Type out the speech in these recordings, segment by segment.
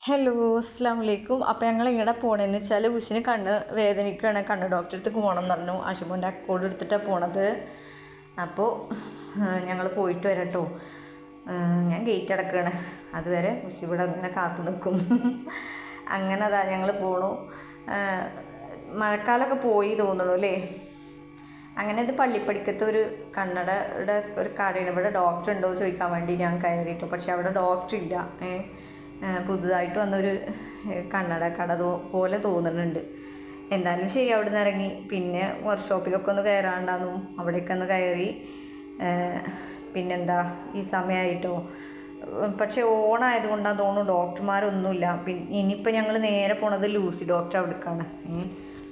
Hello അസ്സാം വലൈക്കും. അപ്പോൾ ഞങ്ങൾ ഇങ്ങനെ പോകണമെന്ന് വെച്ചാൽ ഉഷിന് കണ്ണ് വേദനിക്കുകയാണ്, കണ്ണ് ഡോക്ടറെ അടുത്ത് പോകണം എന്ന് പറഞ്ഞു. ആശുപത്രിൻ്റെ അക്കോഡ് എടുത്തിട്ടാണ് പോണത്. അപ്പോൾ ഞങ്ങൾ പോയിട്ട് വരാം കേട്ടോ. ഞാൻ ഗേറ്റ് അടക്കുകയാണ്, അതുവരെ ഉഷി ഇവിടെ ഇങ്ങനെ കാത്തു നിൽക്കും. അങ്ങനെ അതാ ഞങ്ങൾ പോണു. മഴക്കാലമൊക്കെ പോയി തോന്നുന്നു അല്ലേ. അങ്ങനെ ഇത് പള്ളിപ്പടിക്കത്തെ ഒരു കണ്ണടയുടെ ഒരു കടയാണ്. ഇവിടെ ഡോക്ടർ ഉണ്ടോ ചോദിക്കാൻ വേണ്ടി ഞാൻ കയറിയിട്ടു, പക്ഷെ അവിടെ ഡോക്ടർ ഇല്ല. പുതുതായിട്ട് വന്നൊരു കണ്ണട കട പോലെ തോന്നുന്നുണ്ട്. എന്തായാലും ശരി, അവിടെ നിന്ന് ഇറങ്ങി പിന്നെ വർക്ക്ഷോപ്പിലൊക്കെ ഒന്ന് കയറാണ്ടാന്നു. അവിടേക്ക് ഒന്ന് കയറി. പിന്നെന്താ ഈ സമയമായിട്ടോ, പക്ഷേ ഓണായതുകൊണ്ടാണ് തോന്നുന്നു ഡോക്ടർമാരൊന്നുമില്ല. ഇനിയിപ്പോൾ ഞങ്ങൾ നേരെ പോണത് ലൂസി ഡോക്ടർ അവിടേക്കാണ്.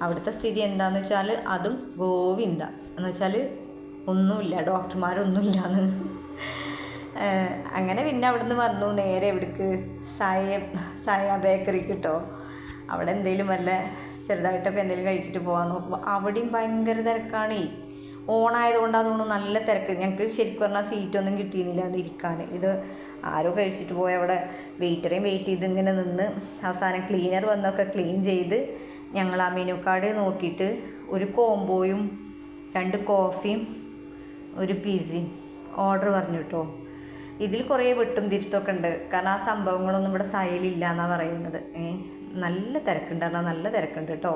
അവിടുത്തെ സ്ഥിതി എന്താണെന്ന് വെച്ചാൽ അതും ഗോവിന്ദ എന്ന് വെച്ചാൽ ഒന്നുമില്ല, ഡോക്ടർമാരൊന്നുമില്ലാന്ന്. അങ്ങനെ പിന്നെ അവിടുന്ന് വന്നു നേരെ എവിടേക്ക് സായ ബേക്കറിക്ക് കിട്ടോ. അവിടെ എന്തെങ്കിലും വല്ല ചെറുതായിട്ടൊക്കെ എന്തെങ്കിലും കഴിച്ചിട്ട് പോകാൻ നോക്കുമ്പോൾ അവിടെയും ഭയങ്കര തിരക്കാണ്. ഓണായതുകൊണ്ടാണ് തോന്നുന്നു നല്ല തിരക്ക്. ഞങ്ങൾക്ക് ശരിക്കും പറഞ്ഞാൽ സീറ്റൊന്നും കിട്ടിയിരുന്നില്ല അത് ഇരിക്കാൻ. ഇത് ആരോ കഴിച്ചിട്ട് പോയി അവിടെ വെയിറ്ററേയും വെയിറ്റ് ചെയ്ത് ഇങ്ങനെ നിന്ന് അവസാനം ക്ലീനർ വന്നൊക്കെ ക്ലീൻ ചെയ്ത് ഞങ്ങൾ ആ മെനു കാർഡ് നോക്കിയിട്ട് ഒരു കോംബോയും 2 കോഫിയും ഒരു പിസയും ഓർഡർ പറഞ്ഞു കേട്ടോ. ഇതിൽ കുറേ വെട്ടും തിരുത്തൊക്കെ ഉണ്ട്, കാരണം ആ സംഭവങ്ങളൊന്നും ഇവിടെ സൈലില്ല എന്നാണ് പറയുന്നത്. നല്ല തിരക്കുണ്ട്, പറഞ്ഞാൽ നല്ല തിരക്കുണ്ട് കേട്ടോ.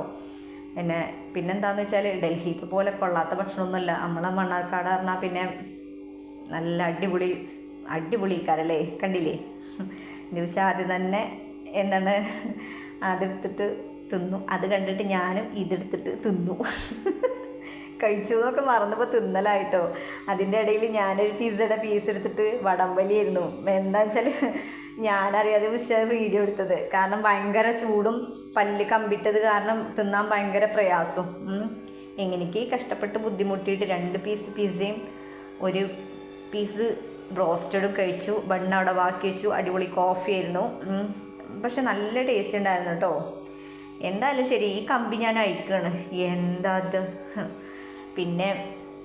പിന്നെന്താണെന്ന് വെച്ചാൽ ഡൽഹിക്ക് പോലെ കൊള്ളാത്ത ഭക്ഷണമൊന്നുമല്ല. നമ്മളെ മണ്ണാർക്കാട് പറഞ്ഞാൽ പിന്നെ നല്ല അടിപൊളിക്കാരല്ലേ. കണ്ടില്ലേ, ദിവസം ആദ്യം തന്നെ എന്താണ് അതെടുത്തിട്ട് തിന്നു. അത് കണ്ടിട്ട് ഞാനും ഇതെടുത്തിട്ട് തിന്നു. കഴിച്ചു എന്നൊക്കെ മറന്നപ്പോൾ തിന്നലായിട്ടോ. അതിൻ്റെ ഇടയിൽ ഞാനൊരു പിസ്സയുടെ പീസ് എടുത്തിട്ട് വടംവലിയായിരുന്നു. എന്താണെന്ന് വെച്ചാൽ ഞാനറിയാതെ വീഡിയോ എടുത്തത്, കാരണം ഭയങ്കര ചൂടും പല്ല് കമ്പിട്ടത് കാരണം തിന്നാൻ ഭയങ്കര പ്രയാസവും. എങ്ങനെയൊക്കെ കഷ്ടപ്പെട്ട് ബുദ്ധിമുട്ടിയിട്ട് 2 പീസ് പിസ്സയും 1 പീസ് ബ്രോസ്റ്റഡും കഴിച്ചു. ബണ്ണ് അവിടെ ബാക്കി വെച്ചു. അടിപൊളി കോഫി ആയിരുന്നു, പക്ഷെ നല്ല ടേസ്റ്റ് ഉണ്ടായിരുന്നു കേട്ടോ. എന്തായാലും ശരി, ഈ കമ്പി ഞാൻ അഴിക്കുകയാണ്. എന്താ അത്. പിന്നെ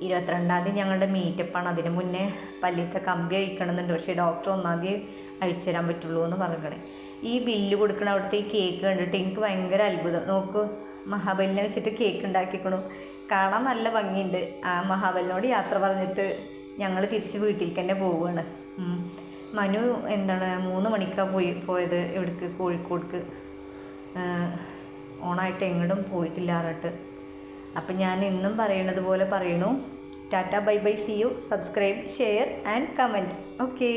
22-ാം തീയതി ഞങ്ങളുടെ മീറ്റപ്പാണ്. അതിന് മുന്നേ പല്ലിത്തെ കമ്പി അഴിക്കണമെന്നുണ്ട്, പക്ഷേ ഡോക്ടർ 1-ാം തീയതി അഴിച്ചു തരാൻ പറ്റുള്ളൂ എന്ന് പറഞ്ഞേ. ഈ ബില്ല് കൊടുക്കണ അവിടുത്തെ ഈ കേക്ക് കണ്ടിട്ട് എനിക്ക് ഭയങ്കര അത്ഭുതം. നോക്കൂ, മഹാബലിനെ വെച്ചിട്ട് കേക്ക് ഉണ്ടാക്കിക്കണു. കാണാൻ നല്ല ഭംഗിയുണ്ട്. ആ മഹാബലിനോട് യാത്ര പറഞ്ഞിട്ട് ഞങ്ങൾ തിരിച്ച് വീട്ടിലേക്ക് തന്നെ പോവുകയാണ്. മനു 3 മണിക്കാണ് പോയത് എവിടേക്ക്, കോഴിക്കോടേക്ക്. ഓണായിട്ട് എങ്ങോട്ടും പോയിട്ടില്ല പറഞ്ഞിട്ട്. അപ്പം ഞാൻ എന്നും പറയണത് പോലെ പറയണു. Tata, bye bye, see you. Subscribe, share and comment. Okay.